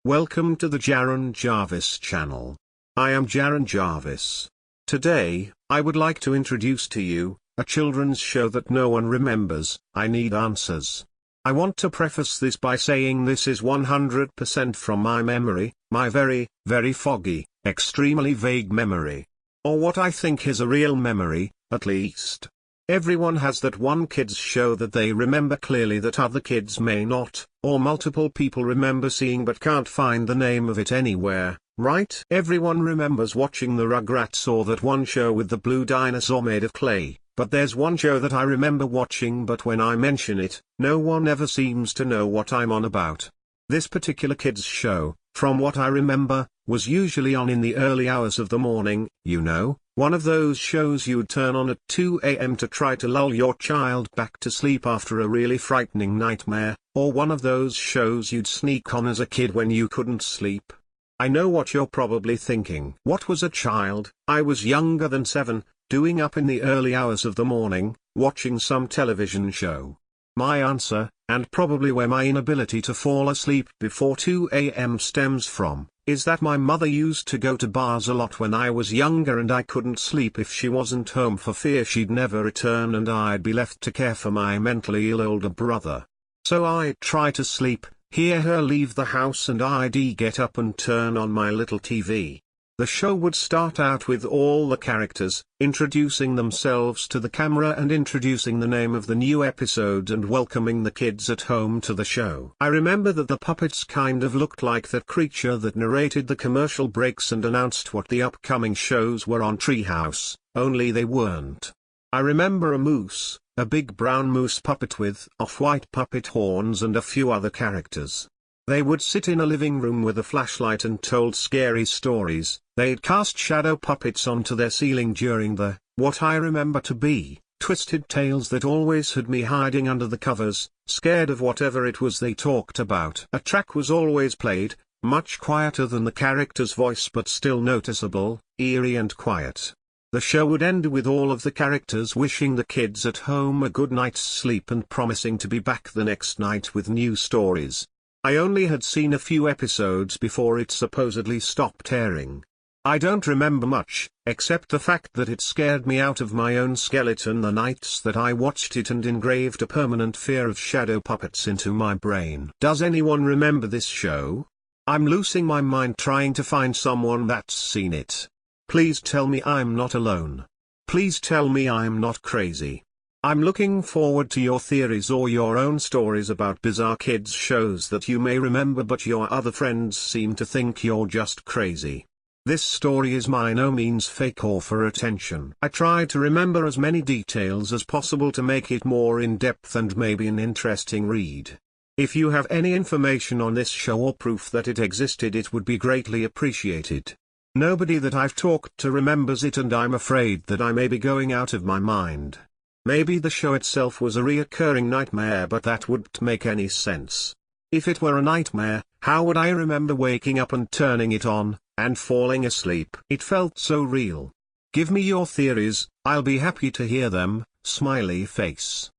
Welcome to the Jaron Jarvis channel. I am Jaron Jarvis. Today, I would like to introduce to you a children's show that no one remembers. I need answers. I want to preface this by saying this is 100% from my memory, my very, very foggy, extremely vague memory. Or what I think is a real memory, at least. Everyone has that one kids show that they remember clearly that other kids may not, or multiple people remember seeing but can't find the name of it anywhere, right? Everyone remembers watching the Rugrats or that one show with the blue dinosaur made of clay, but there's one show that I remember watching, but when I mention it, no one ever seems to know what I'm on about. This particular kids show, from what I remember, was usually on in the early hours of the morning, you know, one of those shows you'd turn on at 2 a.m. to try to lull your child back to sleep after a really frightening nightmare, or one of those shows you'd sneak on as a kid when you couldn't sleep. I know what you're probably thinking. What was a child? I was younger than 7, doing up in the early hours of the morning, watching some television show. My answer, and probably where my inability to fall asleep before 2 a.m. stems from, is that my mother used to go to bars a lot when I was younger and I couldn't sleep if she wasn't home for fear she'd never return and I'd be left to care for my mentally ill older brother. So I'd try to sleep, hear her leave the house, and I'd get up and turn on my little TV. The show would start out with all the characters introducing themselves to the camera and introducing the name of the new episode and welcoming the kids at home to the show. I remember that the puppets kind of looked like that creature that narrated the commercial breaks and announced what the upcoming shows were on Treehouse, only they weren't. I remember a moose, a big brown moose puppet with off-white puppet horns and a few other characters. They would sit in a living room with a flashlight and told scary stories. They'd cast shadow puppets onto their ceiling during the, what I remember to be, twisted tales that always had me hiding under the covers, scared of whatever it was they talked about. A track was always played, much quieter than the character's voice but still noticeable, eerie and quiet. The show would end with all of the characters wishing the kids at home a good night's sleep and promising to be back the next night with new stories. I only had seen a few episodes before it supposedly stopped airing. I don't remember much, except the fact that it scared me out of my own skeleton the nights that I watched it and engraved a permanent fear of shadow puppets into my brain. Does anyone remember this show? I'm losing my mind trying to find someone that's seen it. Please tell me I'm not alone. Please tell me I'm not crazy. I'm looking forward to your theories or your own stories about bizarre kids shows that you may remember but your other friends seem to think you're just crazy. This story is by no means fake or for attention. I try to remember as many details as possible to make it more in-depth and maybe an interesting read. If you have any information on this show or proof that it existed, it would be greatly appreciated. Nobody that I've talked to remembers it and I'm afraid that I may be going out of my mind. Maybe the show itself was a reoccurring nightmare, but that wouldn't make any sense. If it were a nightmare, how would I remember waking up and turning it on, and falling asleep? It felt so real. Give me your theories, I'll be happy to hear them, smiley face.